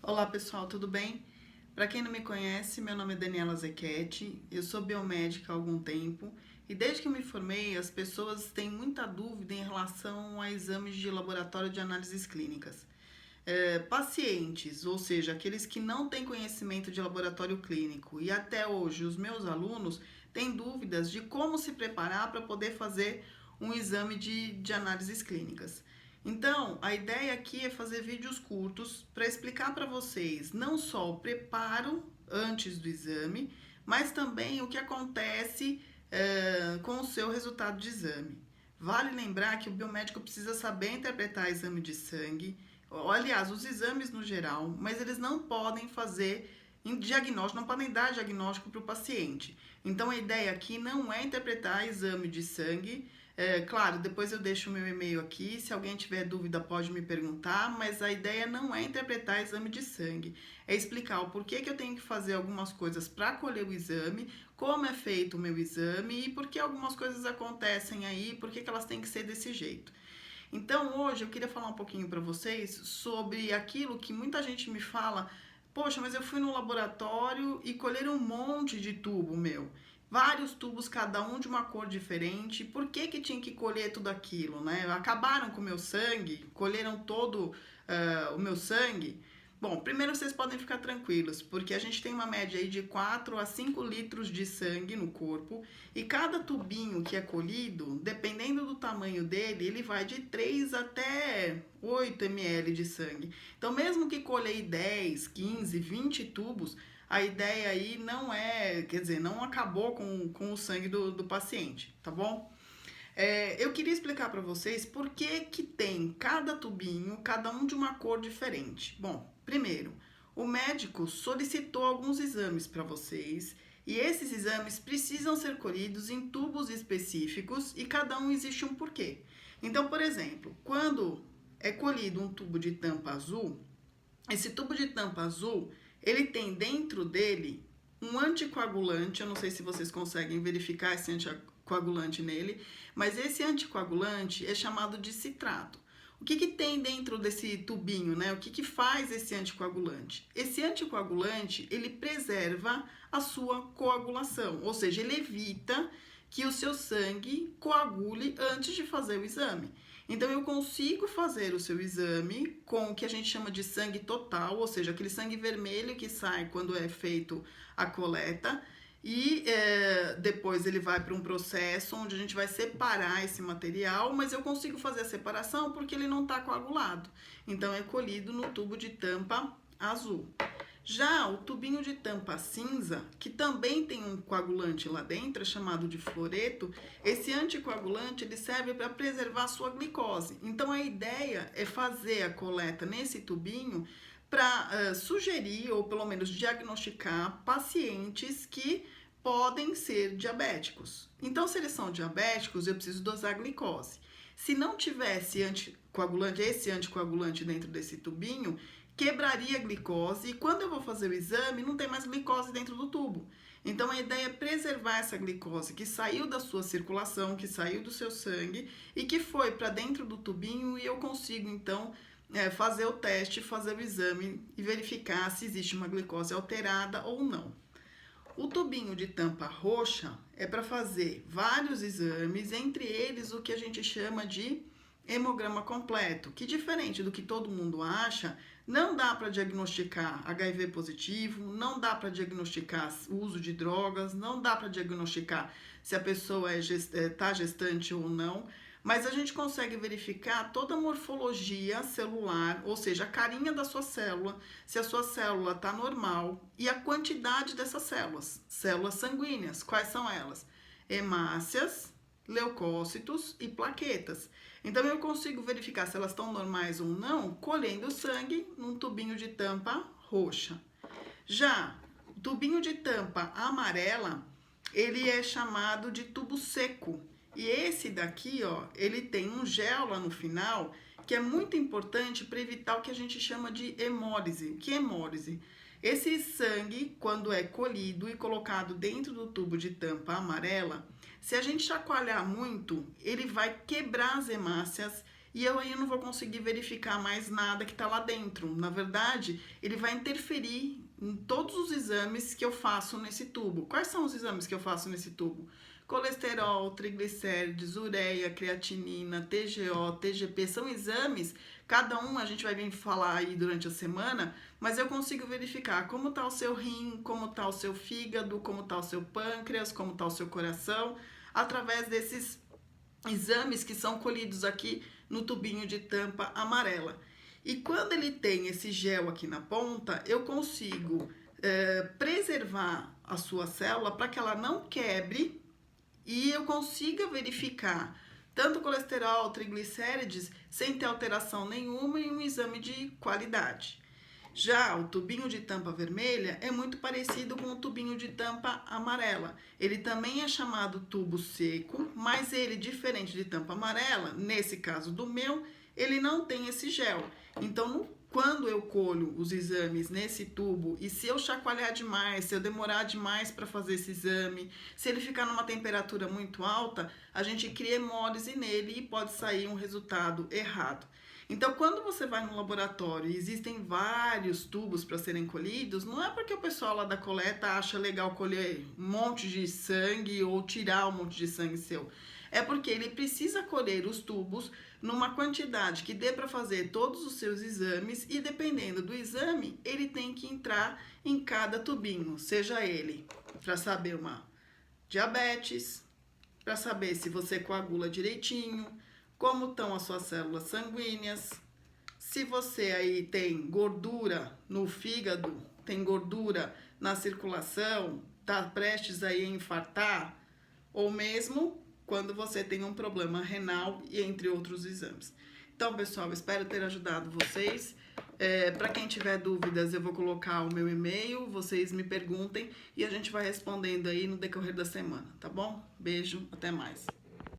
Olá pessoal, tudo bem? Para quem não me conhece, meu nome é Daniela Zequetti, eu sou biomédica há algum tempo e desde que eu me formei as pessoas têm muita dúvida em relação a exames de laboratório de análises clínicas. Pacientes, ou seja, aqueles que não têm conhecimento de laboratório clínico e até hoje os meus alunos têm dúvidas de como se preparar para poder fazer um exame de análises clínicas. Então, a ideia aqui é fazer vídeos curtos para explicar para vocês não só o preparo antes do exame, mas também o que acontece com o seu resultado de exame. Vale lembrar que o biomédico precisa saber interpretar exame de sangue, aliás, os exames no geral, mas eles não podem fazer diagnóstico, não podem dar diagnóstico para o paciente. Então a ideia aqui não é interpretar exame de sangue. Claro, depois eu deixo o meu e-mail aqui, se alguém tiver dúvida pode me perguntar, mas a ideia não é interpretar exame de sangue, é explicar o porquê que eu tenho que fazer algumas coisas para colher o exame, como é feito o meu exame e por que algumas coisas acontecem aí, por que elas têm que ser desse jeito. Então hoje eu queria falar um pouquinho para vocês sobre aquilo que muita gente me fala: poxa, mas eu fui no laboratório e colheram um monte de tubo meu. Vários tubos, cada um de uma cor diferente. Por que tinha que colher tudo aquilo, né? Acabaram com o meu sangue, colheram todo o meu sangue. Bom, primeiro vocês podem ficar tranquilos, porque a gente tem uma média aí de 4 a 5 litros de sangue no corpo e cada tubinho que é colhido, dependendo do tamanho dele, ele vai de 3 até 8 ml de sangue. Então, mesmo que colher 10, 15, 20 tubos, a ideia aí não é, quer dizer, não acabou com o sangue do paciente, tá bom? Eu queria explicar para vocês por que tem cada tubinho, cada um de uma cor diferente. Bom, primeiro, o médico solicitou alguns exames para vocês e esses exames precisam ser colhidos em tubos específicos e cada um existe um porquê. Então, por exemplo, quando é colhido um tubo de tampa azul, esse tubo de tampa azul, ele tem dentro dele um anticoagulante. Eu não sei se vocês conseguem verificar esse anticoagulante nele, mas esse anticoagulante é chamado de citrato. O que tem dentro desse tubinho, né? O que faz esse anticoagulante? Esse anticoagulante, ele preserva a sua coagulação, ou seja, ele evita que o seu sangue coagule antes de fazer o exame. Então eu consigo fazer o seu exame com o que a gente chama de sangue total, ou seja, aquele sangue vermelho que sai quando é feito a coleta, e depois ele vai para um processo onde a gente vai separar esse material, mas eu consigo fazer a separação porque ele não está coagulado. Então é colhido no tubo de tampa azul. Já o tubinho de tampa cinza, que também tem um coagulante lá dentro, é chamado de fluoreto, esse anticoagulante ele serve para preservar a sua glicose. Então a ideia é fazer a coleta nesse tubinho para sugerir ou pelo menos diagnosticar pacientes que podem ser diabéticos. Então, se eles são diabéticos, eu preciso dosar a glicose. Se não tivesse esse anticoagulante dentro desse tubinho, quebraria a glicose e quando eu vou fazer o exame, não tem mais glicose dentro do tubo. Então a ideia é preservar essa glicose que saiu da sua circulação, que saiu do seu sangue e que foi para dentro do tubinho e eu consigo então fazer o teste, fazer o exame e verificar se existe uma glicose alterada ou não. O tubinho de tampa roxa é para fazer vários exames, entre eles o que a gente chama de hemograma completo, que diferente do que todo mundo acha, não dá para diagnosticar HIV positivo, não dá para diagnosticar o uso de drogas, não dá para diagnosticar se a pessoa está gestante ou não, mas a gente consegue verificar toda a morfologia celular, ou seja, a carinha da sua célula, se a sua célula está normal e a quantidade dessas células sanguíneas, quais são elas? Hemácias, leucócitos e plaquetas. Então eu consigo verificar se elas estão normais ou não colhendo sangue num tubinho de tampa roxa. Já o tubinho de tampa amarela, ele é chamado de tubo seco. E esse daqui, ó, ele tem um gel lá no final, que é muito importante para evitar o que a gente chama de hemólise. O que é hemólise? Esse sangue, quando é colhido e colocado dentro do tubo de tampa amarela, se a gente chacoalhar muito, ele vai quebrar as hemácias e eu aí não vou conseguir verificar mais nada que está lá dentro. Na verdade, ele vai interferir em todos os exames que eu faço nesse tubo. Quais são os exames que eu faço nesse tubo? Colesterol, triglicérides, ureia, creatinina, TGO, TGP, são exames, cada um a gente vai vir falar aí durante a semana, mas eu consigo verificar como está o seu rim, como está o seu fígado, como está o seu pâncreas, como está o seu coração, através desses exames que são colhidos aqui no tubinho de tampa amarela. E quando ele tem esse gel aqui na ponta, eu consigo preservar a sua célula para que ela não quebre e eu consiga verificar tanto colesterol, triglicérides, sem ter alteração nenhuma em um exame de qualidade. Já o tubinho de tampa vermelha é muito parecido com o tubinho de tampa amarela. Ele também é chamado tubo seco, mas ele, diferente de tampa amarela, nesse caso do meu, ele não tem esse gel. Então, quando eu colho os exames nesse tubo e se eu chacoalhar demais, se eu demorar demais para fazer esse exame, se ele ficar numa temperatura muito alta, a gente cria hemólise nele e pode sair um resultado errado. Então, quando você vai no laboratório e existem vários tubos para serem colhidos, não é porque o pessoal lá da coleta acha legal colher um monte de sangue ou tirar um monte de sangue seu. É porque ele precisa colher os tubos numa quantidade que dê para fazer todos os seus exames e, dependendo do exame, ele tem que entrar em cada tubinho, seja ele para saber uma diabetes, para saber se você coagula direitinho, como estão as suas células sanguíneas, se você aí tem gordura no fígado, tem gordura na circulação, está prestes aí a infartar, ou mesmo quando você tem um problema renal e entre outros exames. Então, pessoal, espero ter ajudado vocês. Para quem tiver dúvidas, eu vou colocar o meu e-mail, vocês me perguntem e a gente vai respondendo aí no decorrer da semana, tá bom? Beijo, até mais.